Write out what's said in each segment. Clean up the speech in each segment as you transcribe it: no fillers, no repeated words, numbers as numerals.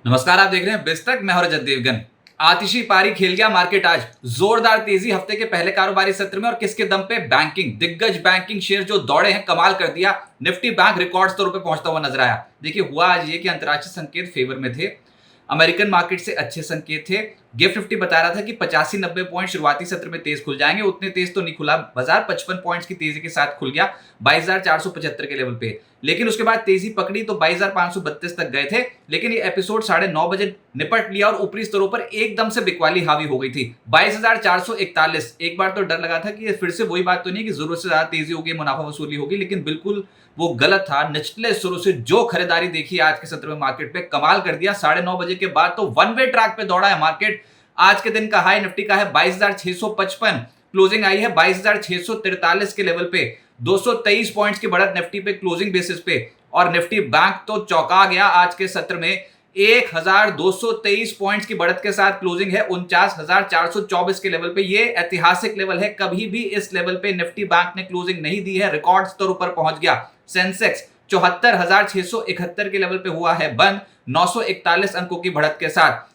नमस्कार, आप देख रहे हैं बिस्तक। मैं हूं रजत देवगन। आतिशी पारी खेल गया मार्केट आज। जोरदार तेजी हफ्ते के पहले कारोबारी सत्र में, और किसके दम पे? बैंकिंग दिग्गज बैंकिंग शेयर जो दौड़े हैं, कमाल कर दिया। निफ्टी बैंक रिकॉर्ड स्तरों पे पहुंचता हुआ नजर आया। देखिए, हुआ आज ये कि अंतर्राष्ट्रीय संकेत फेवर में थे, अमेरिकन मार्केट से अच्छे संकेत थे। गिफ्ट 50 बता रहा था कि 85-90 पॉइंट शुरुआती सत्र में तेज खुल जाएंगे। उतने तेज तो नहीं खुला बाजार, 55 पॉइंट्स की तेजी के साथ खुल गया 22,475 के लेवल पे। लेकिन उसके बाद तेजी पकड़ी तो 22,532 तक गए थे। लेकिन ये एपिसोड 9:30 बजे निपट लिया और ऊपरी स्तरों पर एकदम से बिकवाली हावी हो गई थी। 22,441। एक बार तो डर लगा था कि ये फिर से वही बात तो नहीं कि जरूरत से ज्यादा तेजी होगी, मुनाफा वसूली होगी, लेकिन बिल्कुल वो गलत था। निचले स्तरों से जो खरीदारी देखी आज के सत्र में मार्केट पे, कमाल कर दिया। 9:30 बजे के बाद तो वन वे ट्रैक पे दौड़ा है मार्केट। आज के दिन का हाई निफ्टी का है 22,655, क्लोजिंग आई है 22,643 के लेवल पे। 223 पॉइंट्स की बढ़त निफ्टी पे क्लोजिंग बेसिस पे। और निफ्टी बैंक तो चौंका गया आज के सत्र में। 1,223 पॉइंट्स की बढ़त के साथ क्लोजिंग है 49,424 के लेवल पे। ये ऐतिहासिक लेवल है, कभी भी इस लेवल पे निफ्टी बैंक ने क्लोजिंग नहीं दी है। रिकॉर्ड स्तर पर पहुंच गया। सेंसेक्स 74,671 के लेवल पे हुआ है बंद, 941 अंकों की बढ़त के साथ।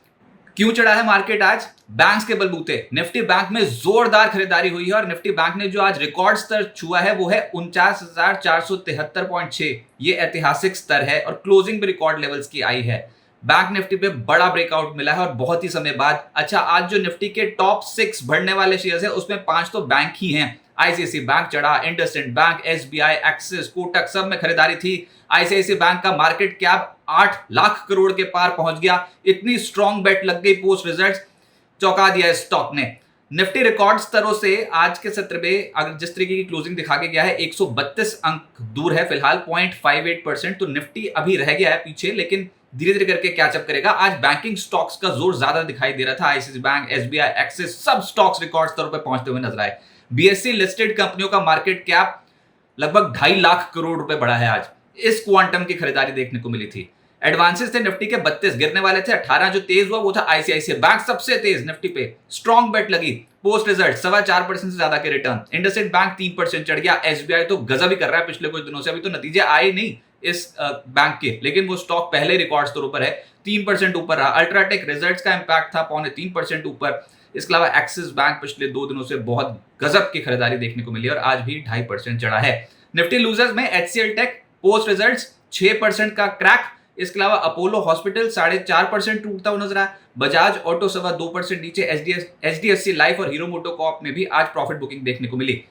क्यों चढ़ा है मार्केट आज? बैंक्स के बलबूते। निफ्टी बैंक में जोरदार खरीदारी हुई है और निफ्टी बैंक ने जो आज रिकॉर्ड स्तर छुआ है वो है 49,473.6। ये ऐतिहासिक स्तर है और क्लोजिंग भी रिकॉर्ड लेवल्स की आई है। बैंक निफ्टी पे बड़ा ब्रेकआउट मिला है और बहुत ही समय बाद। अच्छा, आज जो निफ्टी के टॉप 6 बढ़ने वाले शेयर्स है उसमें 5 तो बैंक ही हैं। आईसीआईसी बैंक चढ़ा, IndusInd bank, SBI, axis, Kotak, सब में खरीदारी थी। आईसीआईसीआई बैंक का मार्केट कैप 8 लाख करोड़ के पार पहुंच गया। इतनी स्ट्रॉन्ग बेट लग गई पोस्ट रिजल्ट्स, चौंका दिया स्टॉक ने। निफ्टी रिकॉर्ड स्तरों से आज के सत्र में अगर जिस तरीके की क्लोजिंग दिखा के गया है, 132 अंक दूर है फिलहाल, 0.58%। तो निफ्टी अभी रह गया है पीछे, लेकिन धीरे धीरे करके कैचअप करेगा। आज बैंकिंग स्टॉक्स का जोर ज्यादा दिखाई दे रहा था। आईसीआईसी बैंक, एसबीआई, एक्सिस, सब स्टॉक्स रिकॉर्ड स्तरों पर पहुंचते हुए नजर आए। बीएससी लिस्टेड कंपनियों का मार्केट कैप लगभग 2.5 लाख करोड़ रुपए बढ़ा है आज। इस क्वांटम की खरीदारी देखने को मिली थी। एडवांसेस थे निफ्टी के 32, गिरने वाले थे 18। जो तेज हुआ वो था आईसीआईसीआई बैंक, सबसे तेज निफ्टी पे। स्ट्रॉन्ग बेट लगी। पोस्ट रिजल्ट 4.25% से ज्यादा के रिटर्न। इंडसइंड बैंक 3% चढ़ गया। एसबीआई तो गजब ही कर रहा है पिछले कुछ दिनों से। अभी तो नतीजे आए नहीं इस बैंक के, लेकिन वो स्टॉक पहले रिकॉर्ड स्तर पर है, 3% ऊपर रहा। अल्ट्राटेक रिजल्ट्स का इंपैक्ट था 3.25% ऊपर। इसके अलावा एक्सिस बैंक पिछले 2 दिनों से बहुत गजब की खरीदारी देखने को मिली और आज भी 2.5% चढ़ा है। निफ्टी लूजर्स में एचसीएल टेक पोस्ट रिजल्ट्स 6% का क्रैक। इसके अलावा अपोलो हॉस्पिटल 4.5% टूटता हुआ नजर आया। बजाज ऑटो 2% नीचे। एचडीएफसी लाइफ और हीरो मोटोकॉर्प में भी आज प्रॉफिट बुकिंग देखने को मिली।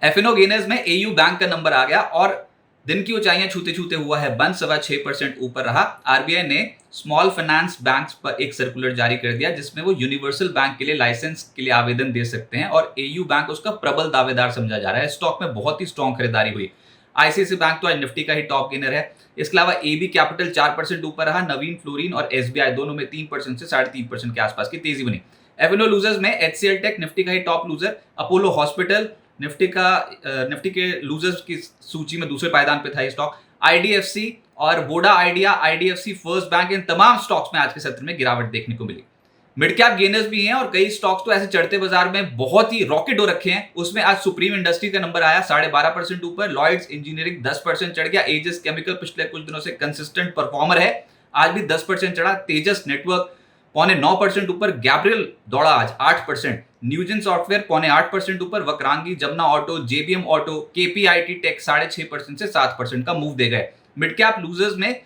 एफएनओ गेनर्स में एयू बैंक का नंबर आ गया और दिन की ऊंचाइयां छूते छूते हुआ है बंद, 6.25% ऊपर रहा। आरबीआई ने स्मॉल फाइनेंस बैंक्स पर एक सर्कुलर जारी कर दिया जिसमें वो यूनिवर्सल बैंक के लिए लाइसेंस के लिए आवेदन दे सकते हैं और एयू बैंक उसका प्रबल दावेदार समझा जा रहा है। स्टॉक में बहुत ही स्ट्रॉन्ग खरीदारी हुई। आईसीआईसी बैंक तो आज निफ्टी का ही टॉप गेनर है। इसके अलावा एबी कैपिटल 4% ऊपर रहा। नवीन फ्लोरिन और एसबीआई दोनों में 3% से 3.5% के आसपास की तेजी बनी। एफएनओ लूजर्स में एचसीएल टेक निफ्टी का ही top loser. Apollo hospital Nifty के लूजर्स की सूची में दूसरे पायदान पे था स्टॉक। आईडीएफसी और Voda Idea, IDFC first bank, इन तमाम स्टॉक्स में आज के सत्र में गिरावट देखने को मिली। मिड कैप गेनर्स भी हैं और कई स्टॉक्स तो ऐसे चढ़ते बाजार में बहुत ही रॉकेट हो रखे हैं। उसमें आज सुप्रीम इंडस्ट्री का नंबर आया 12.5% ऊपर। लॉयड्स इंजीनियरिंग 10% चढ़ गया। एजिस केमिकल पिछले कुछ दिनों से कंसिस्टेंट परफॉर्मर है, आज भी 10% चढ़ा। तेजस नेटवर्क 9.25% ऊपर। गैब्रियल दौड़ा आज 8%। न्यूजन सॉफ्टवेयर 8.25% ऊपर। Vakrangee, Jamna auto, JBM auto, KPIT tech 6.5% से 7% का मूव दे गए। मिड कैप लूजर्स में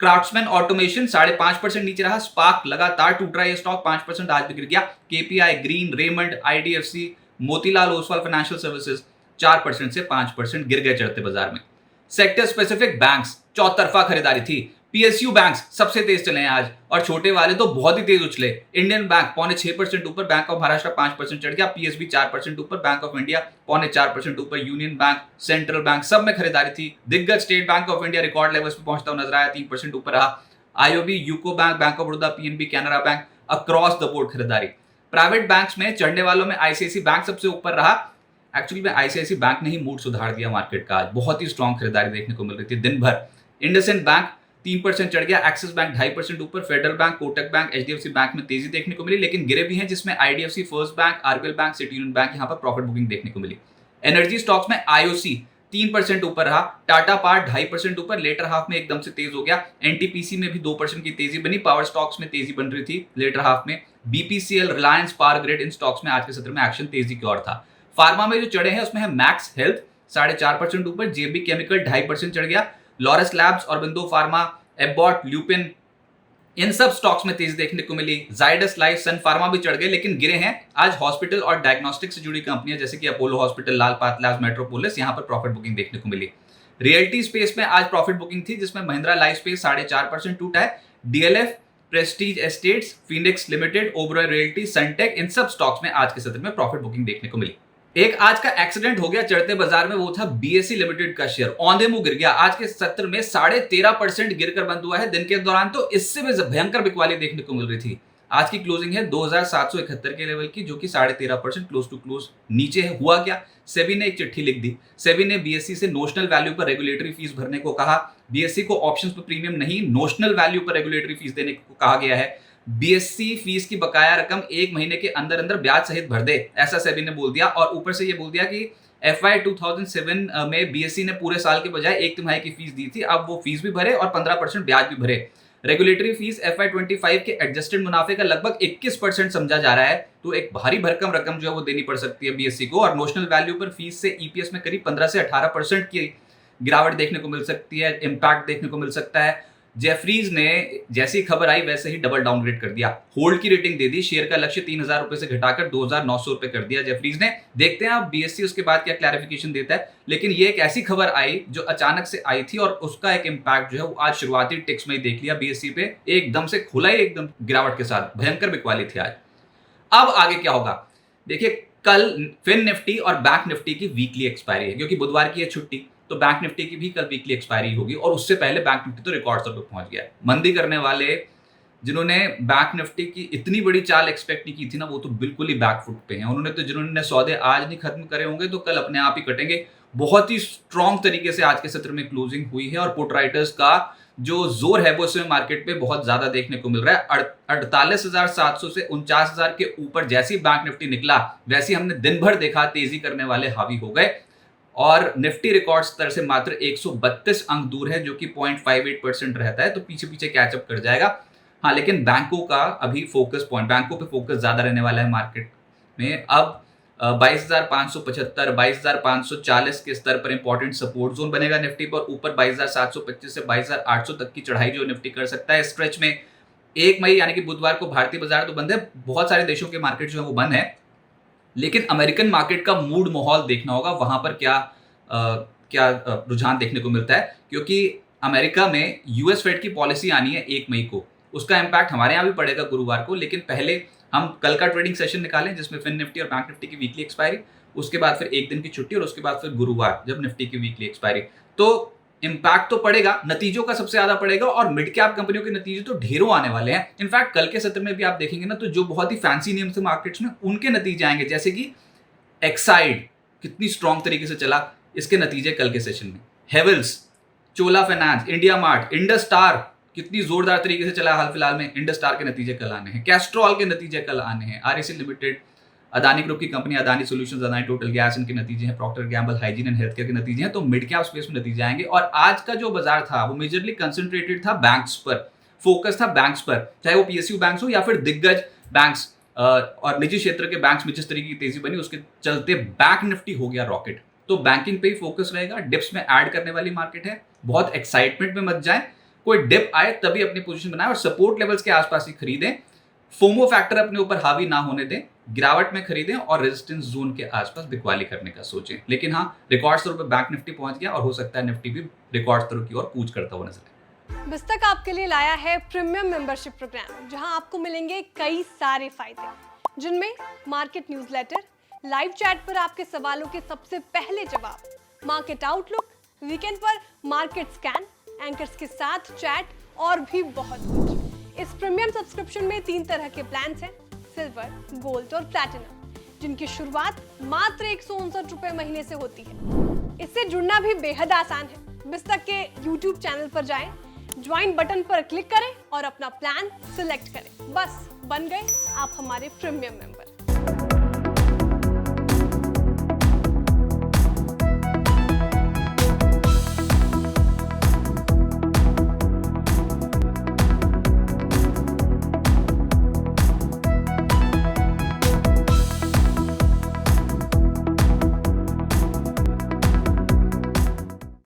क्राफ्ट्समैन ऑटोमेशन 5.5% नीचे रहा। स्पार्क लगातार टूट रहा है, ये स्टॉक 5% आज भी गिर गया। KPI, green, Raymond, IDFC, Motilal Oswal financial services 4% से 5% गिर गए चढ़ते बाजार में। सेक्टर स्पेसिफिक बैंक्स चौतरफा खरीदारी थी। पीएसयू बैंक्स सबसे तेज चले हैं आज और छोटे वाले तो बहुत ही तेज उछले। इंडियन बैंक 6.25% ऊपर। बैंक ऑफ महाराष्ट्र 5% चढ़ गया। पीएसबी 4% ऊपर। बैंक ऑफ इंडिया 4.25% ऊपर। यूनियन बैंक, सेंट्रल बैंक, सब में खरीदारी थी। दिग्गज state bank of India record levels पे पहुंचता हुआ नजर आया, 3% ऊपर रहा। IOB, UCO bank, bank of Baroda, PNB, Canara bank, across the board खरीदारी। प्राइवेट बैंक्स में चढ़ने वालों में आईसीआईसी बैंक सबसे ऊपर रहा। एक्चुअली में आईसीआईसी बैंक ने ही मूड सुधार दिया मार्केट का। आज बहुत ही स्ट्रॉन्ग खरीदारी देखने को मिल रही थी दिन भर। इंडसइंड बैंक 3% चढ़ गया। एक्सिस बैंक 2.5% ऊपर। Federal bank, Kotak bank, HDFC bank में तेजी देखने को मिली, लेकिन गिरे भी हैं जिसमें IDFC first bank, RBL bank, city union bank, यहां पर प्रॉफिट बुकिंग देखने को मिली। एनर्जी स्टॉक्स में आईओसी 3% ऊपर रहा। टाटा पावर 2.5% ऊपर, लेटर हाफ में एकदम से तेज हो गया। एनटीपीसी में भी 2% की तेजी बनी। पावर स्टॉक्स में तेजी बन रही थी लेटर हाफ में। बीपीसीएल, रिलायंस, पावर ग्रिड, इन स्टॉक्स में आज के सत्र में एक्शन तेजी की ओर था। फार्मा में जो चढ़े हैं उसमें है मैक्स हेल्थ 4.5% ऊपर, जेबी केमिकल 2.5% चढ़ गया, Laurus labs, Aurobindo pharma, Abbott, Lupin, इन सब स्टॉक्स में तेजी देखने को मिली। जाइडस लाइफ, सन फार्मा भी चढ़ गए लेकिन गिरे हैं। आज हॉस्पिटल और डायग्नोस्टिक से जुड़ी कंपनियां जैसे कि अपोलो हॉस्पिटल, लाल पाथलैब्स, मेट्रोपोलिस, यहां पर प्रॉफिट बुकिंग देखने को मिली। रियल्टी स्पेस में आज प्रॉफिट बुकिंग थी जिसमें महिंद्रा लाइफ स्पेस 4.5% टूटा है। DLF, Prestige Estates, Phoenix limited, Oberoi realty, Sunteck, इन सब स्टॉक्स में आज के सत्र में प्रॉफिट बुकिंग देखने को मिली। एक आज का एक्सीडेंट हो गया चढ़ते बाजार में, वो था बीएसई लिमिटेड का शेयर औंधे मुंह गिर गया। आज के सत्र में 13.5% गिरकर बंद हुआ है। दिन के दौरान तो इससे भी भयंकर बिकवाली देखने को मिल रही थी। आज की क्लोजिंग है 2771 के लेवल की, जो कि 13.5% क्लोज टू क्लोज नीचे है। हुआ क्या, सेबी ने एक चिट्ठी लिख दी। सेबी ने बीएसई से नोशनल वैल्यू पर रेगुलेटरी फीस भरने को कहा। बीएसई को ऑप्शंस पर प्रीमियम नहीं, नोशनल वैल्यू पर रेगुलेटरी फीस देने को कहा गया है। बीएसई फीस की बकाया रकम 1 महीने के अंदर अंदर ब्याज सहित भर दे, ऐसा सेबी ने बोल दिया। और ऊपर से ये बोल दिया कि FY 2007 में बीएसई ने पूरे साल के बजाय 1 तिमाही की फीस दी थी, अब वो फीस भी भरे और 15% ब्याज भी भरे। रेगुलेटरी फीस FY 25 के एडजस्टेड मुनाफे का लगभग 21% समझा जा रहा है, तो एक भारी भरकम रकम जो है वो देनी पड़ सकती है बीएसई को। और नोशनल वैल्यू पर फीस से ईपीएस में करीब 15 से 18% की गिरावट देखने को मिल सकती है, इंपैक्ट देखने को मिल सकता है। जेफरीज ने जैसी खबर आई वैसे ही डबल डाउनग्रेड कर दिया, होल्ड की रेटिंग दे दी, शेयर का लक्ष्य 3000 रुपए से घटाकर 2900 रुपए कर दिया जेफरीज ने। देखते हैं अब बीएसई उसके बाद क्या क्लैरिफिकेशन देता है। लेकिन ये एक ऐसी खबर आई जो अचानक से आई थी और उसका एक इम्पैक्ट जो है वो आज शुरुआती टिक्स में ही देख लिया बीएसई पे, एकदम से खुला ही एकदम गिरावट के साथ, भयंकर बिकवाली थी आज। अब आगे क्या होगा देखिए, कल फिन निफ्टी और बैंक निफ्टी की वीकली एक्सपायरी है, क्योंकि बुधवार की है छुट्टी, तो बैंक निफ्टी की भी कल वीकली एक्सपायरी होगी। और उससे पहले बैंक निफ्टी तो रिकॉर्ड स्तर पर पहुंच गया है। मंदी करने वाले जिन्होंने बैंक निफ्टी की इतनी बड़ी चाल एक्सपेक्ट नहीं की थी ना, वो तो बिल्कुल ही बैकफुट पे हैं। उन्होंने तो, जिन्होंने सौदे आज नहीं खत्म करे होंगे तो कल अपने आप ही कटेंगे। बहुत ही स्ट्रॉन्ग तरीके से आज के सत्र में क्लोजिंग हुई है और पुट राइटर्स का जो जोर है वो इसमें मार्केट पे बहुत ज्यादा देखने को मिल रहा है। 48,700 से 49,000 के ऊपर जैसी बैंक निफ्टी निकला, वैसी हमने दिन भर देखा तेजी करने वाले हावी हो गए। और निफ्टी रिकॉर्ड स्तर से मात्र 132 अंक दूर है, जो कि 0.58% रहता है, तो पीछे पीछे कैचअप कर जाएगा। हाँ, लेकिन बैंकों का अभी फोकस पॉइंट, बैंकों पे फोकस ज्यादा रहने वाला है मार्केट में। अब 22,575, 22,540 के स्तर पर इंपॉर्टेंट सपोर्ट जोन बनेगा निफ्टी पर। ऊपर 22,725 से 22,800 तक की चढ़ाई जो निफ्टी कर सकता है स्ट्रेच में। 1 मई यानी कि बुधवार को भारतीय बाजार तो बंद है, बहुत सारे देशों के मार्केट जो है वो बंद है, लेकिन अमेरिकन मार्केट का मूड माहौल देखना होगा, वहां पर क्या रुझान देखने को मिलता है। क्योंकि अमेरिका में यूएस फेड की पॉलिसी आनी है 1 मई को, उसका इंपैक्ट हमारे यहाँ भी पड़ेगा गुरुवार को। लेकिन पहले हम कल का ट्रेडिंग सेशन निकालें जिसमें फिन निफ्टी और बैंक निफ्टी की वीकली एक्सपायरी, उसके बाद फिर 1 दिन की छुट्टी और उसके बाद फिर गुरुवार जब निफ्टी की वीकली एक्सपायरी। तो इंपैक्ट तो पड़ेगा, नतीजों का सबसे ज्यादा पड़ेगा। और मिड कैप कंपनियों के नतीजे तो ढेरों आने वाले हैं। इनफैक्ट कल के सत्र में भी आप देखेंगे ना, तो जो बहुत ही फैंसी नेम थे मार्केट्स में, उनके नतीजे आएंगे। जैसे कि एक्साइड कितनी स्ट्रॉन्ग तरीके से चला, इसके नतीजे कल के सेशन में। Havells, Chola finance, India mart, Indus star कितनी जोरदार तरीके से चला हाल फिलहाल में, इंडस स्टार के नतीजे कल आने हैं। कैस्ट्रॉल के नतीजे कल आने हैं। आरईसी लिमिटेड, अदानी ग्रुप की company Adani solutions, Adani total gas, इनके नतीजे हैं। Procter Gamble, hygiene and health care के नतीजे हैं। तो मिड कैप स्पेस में नतीजे आएंगे। और आज का जो बाजार था वो मेजरली कंसंट्रेटेड था बैंक्स पर, फोकस था बैंक्स पर, चाहे वो पीएसयू बैंक्स हो या फिर दिग्गज बैंक्स और निजी क्षेत्र के बैंक्स में जिस तरीके की तेजी बनी उसके चलते बैंक निफ्टी हो गया रॉकेट। तो बैंकिंग पे ही फोकस रहेगा। डिप्स में ऐड करने वाली मार्केट है, बहुत एक्साइटमेंट में मत जाए। कोई डिप आए तभी अपनी पोजीशन बनाए और सपोर्ट लेवल्स के आसपास ही खरीदें। फोमो फैक्टर अपने ऊपर हावी ना होने दें, गिरावट में खरीदें और रेजिस्टेंस जोन के आसपास बिकवाली करने का सोचें। लेकिन हाँ, रिकॉर्ड स्तरों पर बैंक निफ्टी पहुंच गया और हो सकता है निफ्टी भी रिकॉर्ड स्तरों की ओर कूच करता हुआ नजर आए। बिस्तक आपके लिए लाया है प्रीमियम मेंबरशिप प्रोग्राम, जहां आपको मिलेंगे कई सारे फायदे, जिनमें मार्केट न्यूज़लेटर, लाइव चैट पर आपके सवालों के सबसे पहले जवाब, मार्केट आउटलुक, वीकेंड पर मार्केट स्कैन, एंकर्स के साथ चैट और भी बहुत कुछ। इस प्रीमियम सब्सक्रिप्शन में 3 तरह के प्लान्स हैं, सिल्वर, गोल्ड और प्लैटिनम, जिनकी शुरुआत मात्र 159 रुपए महीने से होती है। इससे जुड़ना भी बेहद आसान है। बिस्तक के YouTube चैनल पर जाएं, ज्वाइन बटन पर क्लिक करें और अपना प्लान सिलेक्ट करें। बस बन गए आप हमारे प्रीमियम मेंबर।